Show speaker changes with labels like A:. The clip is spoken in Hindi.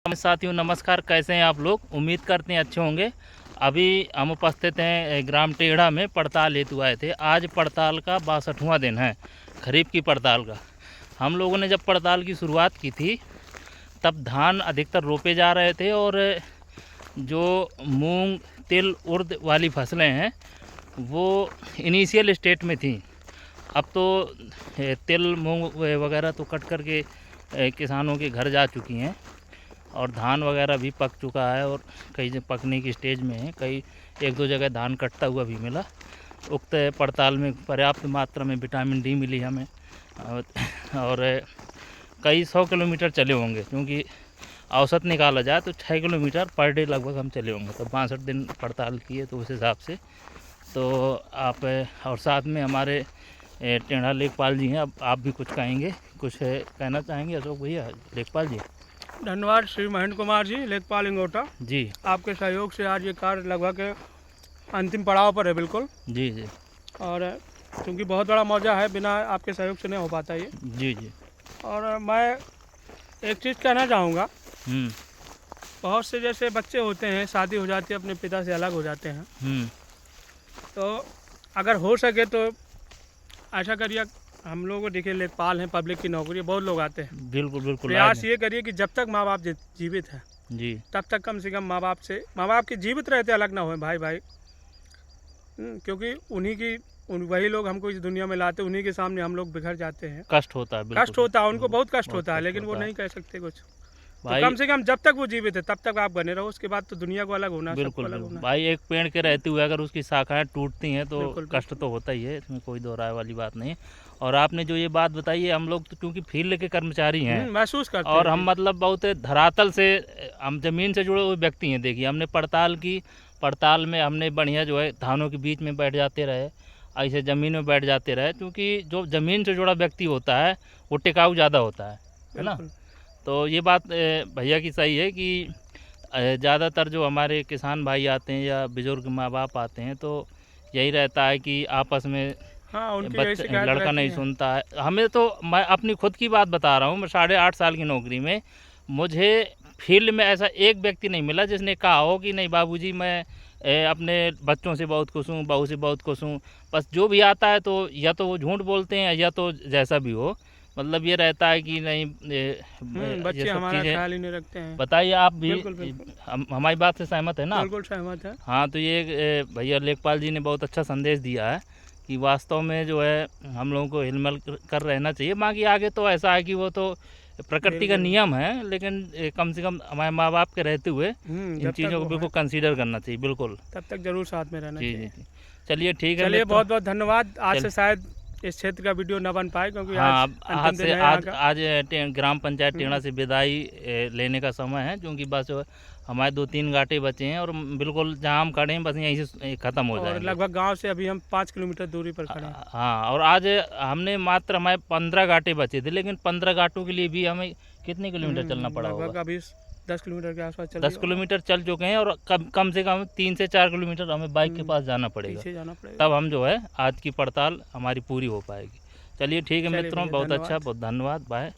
A: साथियों नमस्कार, कैसे हैं आप लोग। उम्मीद करते हैं अच्छे होंगे। अभी हम उपस्थित हैं ग्राम टेढ़ा में, पड़ताल हेतु आए थे। आज पड़ताल का 62वां दिन है, खरीफ की पड़ताल का। हम लोगों ने जब पड़ताल की शुरुआत की थी तब धान अधिकतर रोपे जा रहे थे और जो मूंग, तिल, उर्द वाली फसलें हैं वो इनिशियल स्टेट में थी। अब तो तिल, मूंग वगैरह तो कट करके किसानों के घर जा चुकी हैं और धान वगैरह भी पक चुका है और कई पकने की स्टेज में है। कई एक दो जगह धान कटता हुआ भी मिला। उक्त पड़ताल में पर्याप्त मात्रा में विटामिन डी मिली हमें और कई 100 किलोमीटर चले होंगे, क्योंकि औसत निकाला जाए तो 6 किलोमीटर पर डे लगभग हम चले होंगे। तो 62 दिन पड़ताल किए तो उस हिसाब से तो आप और साथ में हमारे टेढ़ा लेखपाल जी हैं। अब आप भी कुछ कहेंगे, कुछ कहना चाहेंगे अशोक भैया? लेखपाल जी।
B: धन्यवाद श्री महेंद्र कुमार जी, लेखपाल इंगोटा
A: जी।
B: आपके सहयोग से आज ये कार्य लगभग अंतिम पड़ाव पर है। बिल्कुल
A: जी जी।
B: और क्योंकि बहुत बड़ा मौजा है, बिना आपके सहयोग से नहीं हो पाता ये।
A: जी जी।
B: और मैं एक चीज़ कहना चाहूँगा, बहुत से जैसे बच्चे होते हैं, शादी हो जाती है, अपने पिता से अलग हो जाते हैं, तो अगर हो सके तो ऐसा करिए, हम लोग देखिए लेखपाल हैं, पब्लिक की नौकरी, बहुत लोग आते हैं।
A: बिल्कुल बिल्कुल।
B: प्रयास ये करिए कि जब तक माँ बाप जीवित हैं
A: जी,
B: तब तक कम से कम माँ बाप के जीवित रहते अलग ना हो भाई। क्योंकि वही लोग हमको इस दुनिया में लाते, उन्हीं के सामने हम लोग बिखर जाते हैं।
A: कष्ट होता है,
B: कष्ट होता है, उनको बहुत कष्ट होता है, लेकिन वो नहीं कह सकते कुछ। तो कम से कम जब तक वो जीवित है तब तक आप बने रहो, उसके बाद तो दुनिया को अलग होना,
A: बिल्कुल
B: अलग होना।
A: भाई, एक पेड़ के रहते हुए अगर उसकी शाखाएं टूटती हैं तो कष्ट तो होता ही है, इसमें कोई दो राय वाली बात नहीं। और आपने जो ये बात बताई है, हम लोग तो क्योंकि फील्ड के कर्मचारी हैं,
B: महसूस करते हैं,
A: और हम मतलब बहुत धरातल से, हम जमीन से जुड़े हुए व्यक्ति हैं। देखिए, हमने पड़ताल की, पड़ताल में हमने बढ़िया जो है धानों के बीच में बैठ जाते रहे, ऐसे ज़मीन में बैठ जाते रहे, क्योंकि जो ज़मीन से जुड़ा व्यक्ति होता है वो टिकाऊ ज़्यादा होता है ना। तो ये बात भैया की सही है कि ज़्यादातर जो हमारे किसान भाई आते हैं या बुजुर्ग माँ बाप आते हैं तो यही रहता है कि आपस में लड़का नहीं सुनता है। हमें तो, मैं अपनी खुद की बात बता रहा हूँ, मैं 8.5 साल की नौकरी में मुझे फील्ड में ऐसा एक व्यक्ति नहीं मिला जिसने कहा हो कि नहीं बाबूजी मैं अपने बच्चों से बहुत खुश हूँ, बहू से बहुत खुश हूँ। बस जो भी आता है तो या तो वो झूठ बोलते हैं या तो जैसा भी हो, मतलब ये रहता है कि नहीं
B: बच्चे हमारा ख्याल ही नहीं रखते हैं।
A: बताइए आप भी हमारी बात से सहमत है ना?
B: बिल्कुल सहमत है।
A: हाँ, तो ये भैया लेखपाल जी ने बहुत अच्छा संदेश दिया है कि वास्तव में जो है हम लोगों को हिलमिल कर रहना चाहिए। बाकी आगे तो ऐसा है कि वो तो प्रकृति का नियम है, लेकिन कम से कम हमारे माँ बाप के रहते हुए इन चीज़ों को बिल्कुल कंसीडर करना चाहिए। बिल्कुल,
B: तब तक जरूर साथ में रहना चाहिए।
A: जी। चलिए ठीक है,
B: चलिए बहुत बहुत धन्यवाद। आज से शायद इस क्षेत्र का वीडियो न बन पाए, क्योंकि
A: आज ग्राम पंचायत टेढ़ा से विदाई लेने का समय है, क्योंकि बस हमारे 2-3 घाटे बचे हैं और बिल्कुल जहाँ हम खड़े हैं बस यहीं से ख़त्म हो जाएंगे।
B: लगभग गांव से अभी हम 5 किलोमीटर दूरी पर खड़े हैं।
A: हाँ, और आज हमने मात्र हमारे 15 घाटे बचे थे, लेकिन 15 घाटों के लिए भी हमें कितने किलोमीटर चलना पड़ा होगा?
B: अभी 10 किलोमीटर के आसपास
A: 10 किलोमीटर चल चुके हैं और कम से कम 3 से 4 किलोमीटर हमें बाइक के पास जाना पड़ेगा, तब हम जो है आज की पड़ताल हमारी पूरी हो पाएगी। चलिए ठीक है मित्रों, बहुत अच्छा, बहुत धन्यवाद, बाय।